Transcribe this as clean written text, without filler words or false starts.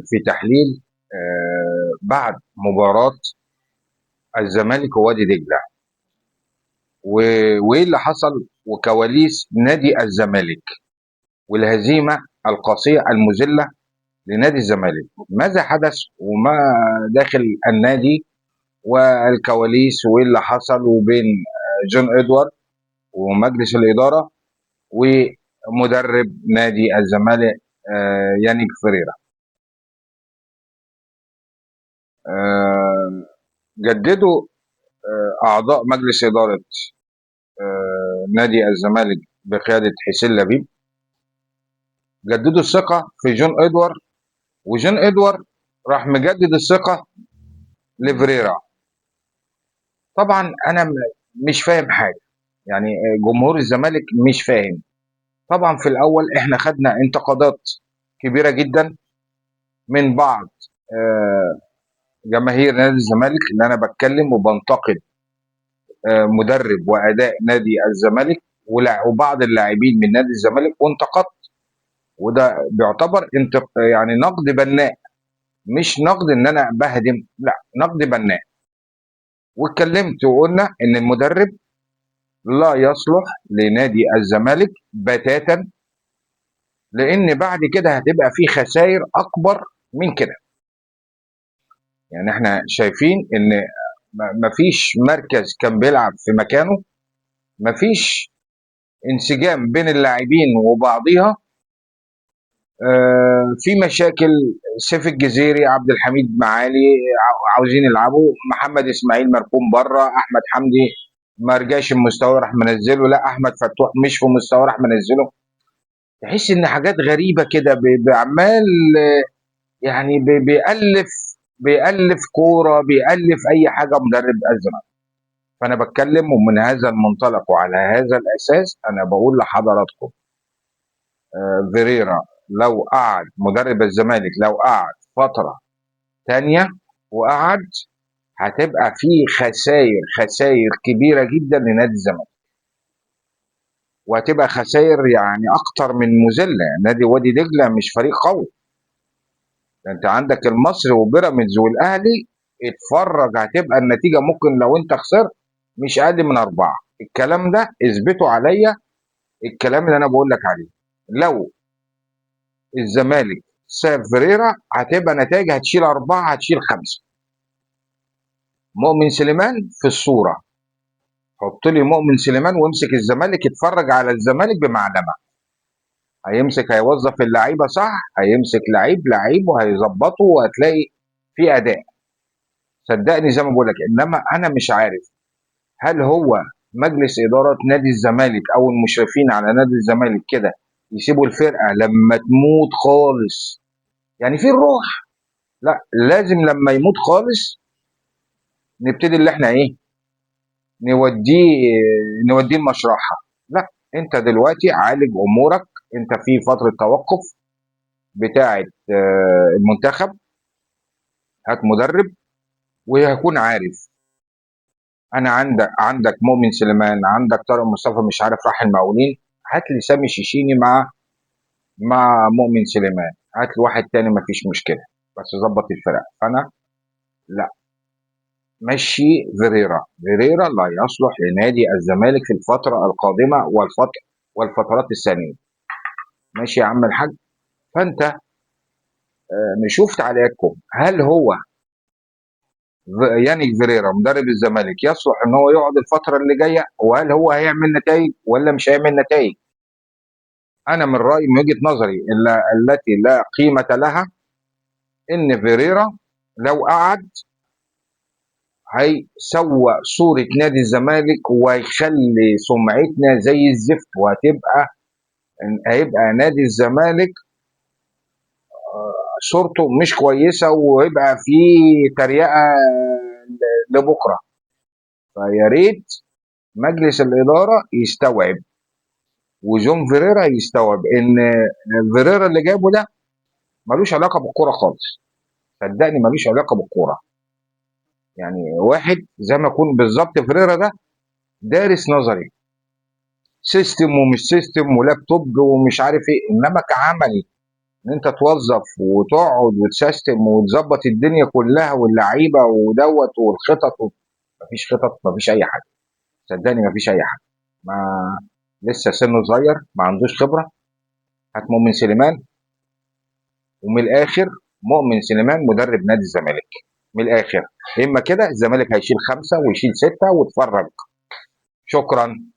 في تحليل بعد مباراة الزمالك ووادي دجلة وإيه اللي حصل وكواليس نادي الزمالك والهزيمة القاسية المذلة لنادي الزمالك. ماذا حدث وما داخل النادي والكواليس وإيه اللي حصل وبين جون إدوارد ومجلس الإدارة ومدرب نادي الزمالك يانيك فريرا. جددوا أعضاء مجلس إدارة نادي الزمالك بقيادة حسين لبيب، جددوا الثقة في جون إدوارد، وجون إدوارد راح مجدد الثقة لفريرا. طبعا أنا مش فاهم حاجة، يعني جمهور الزمالك مش فاهم. طبعا في الأول إحنا خدنا انتقادات كبيرة جدا من بعض جماهير نادي الزمالك، اللي أنا بتكلم وبنتقد مدرب وأداء نادي الزمالك وبعض اللاعبين من نادي الزمالك، وانتقدت، وده بيعتبر يعني نقد بناء، مش نقد ان انا بهدم، لا، نقد بناء. واتكلمت وقلنا ان المدرب لا يصلح لنادي الزمالك بتاتا، لان بعد كده هتبقى في خسائر اكبر من كده. يعني احنا شايفين ان مفيش مركز كان بيلعب في مكانه، مفيش انسجام بين اللاعبين وبعضيها. في مشاكل، سيف الجزيري، عبد الحميد معالي عاوزين يلعبوا، محمد اسماعيل مركون بره، احمد حمدي ما رجعش المستوى راح منزله، لا احمد فتوح مش في مستوى راح منزله. تحس ان حاجات غريبه كده، بعمال يعني بيألف كوره، بيألف اي حاجه مدرب ازرق. فانا بتكلم ومن هذا المنطلق وعلى هذا الاساس انا بقول لحضراتكم فيريرا لو قعد مدرب الزمالك، لو قعد فتره تانية وقعد، هتبقى في خسائر كبيره جدا لنادي الزمالك، وهتبقى خسائر يعني اكتر من مذله. نادي وادي دجله مش فريق قوي، ده انت عندك المصري وبيراميدز والاهلي. اتفرج، هتبقى النتيجه ممكن لو انت خسرت مش اقل من 4. الكلام ده اثبته عليا، الكلام اللي انا بقول لك عليه. لو الزمالك ساب فريرا هتبقى نتائج، هتشيل 4، هتشيل 5. مؤمن سليمان في الصوره، حط لي مؤمن سليمان وامسك الزمالك، اتفرج على الزمالك بمعلمه. هيمسك، هيوظف اللعيبه صح، هيمسك لعيب وهيظبطه وهتلاقي في اداء. صدقني زي ما بقول لك. انما انا مش عارف هل هو مجلس اداره نادي الزمالك او المشرفين على نادي الزمالك كده يسيبوا الفرقه لما تموت خالص، يعني في الروح، لا لازم لما يموت خالص نبتدي اللي احنا ايه، نوديه المشرحه. لا، انت دلوقتي عالج امورك، انت في فتره توقف بتاعه المنتخب، هات مدرب وهيكون عارف. انا عندك مؤمن سليمان، عندك طارق مصطفى مش عارف راح المقاولين، هات لي سامي شيشيني مع مؤمن سليمان، هات لي واحد تاني مفيش مشكله، بس ظبط الفرق. فانا لا، مشي فيريرا لا يصلح لنادي الزمالك في الفتره القادمه والفترات الثانيه. ماشي يا عم الحاج. فانت نشوف تعليقاتكم، هل هو يانيك فيريرا مدرب الزمالك يصلح ان هو يقعد الفتره اللي جايه، وهل هو هيعمل نتائج ولا مش هيعمل نتائج؟ انا من رايي، من وجهه نظري التي لا قيمه لها، ان فيريرا لو قعد هيسوء صوره نادي الزمالك وهيخلي سمعتنا زي الزفت، هيبقى نادي الزمالك صورته مش كويسه، ويبقى فيه تريقه لبكره. فيا ريت مجلس الاداره يستوعب وجون فيريرا يستوعب ان فيريرا اللي جابه ده ملوش علاقه بالكوره خالص. صدقني ملوش علاقه بالكوره. يعني واحد زي ما يكون بالظبط فيريرا ده دارس نظري، سيستم ومش سيستم ولابتوب ومش عارف ايه، انما كعملي ان انت توظف وتقعد وتسيستم وتظبط الدنيا كلها واللعيبه ودوت والخطط مفيش خطط، مفيش اي حاجه. صدقني مفيش اي حاجه. ما لسه سنه صغير، ما عندوش خبره. هات مؤمن سليمان، ومن الاخر مؤمن سليمان مدرب نادي الزمالك. من الاخر، اما كده الزمالك هيشيل 5 ويشيل 6 واتفرج. شكرا.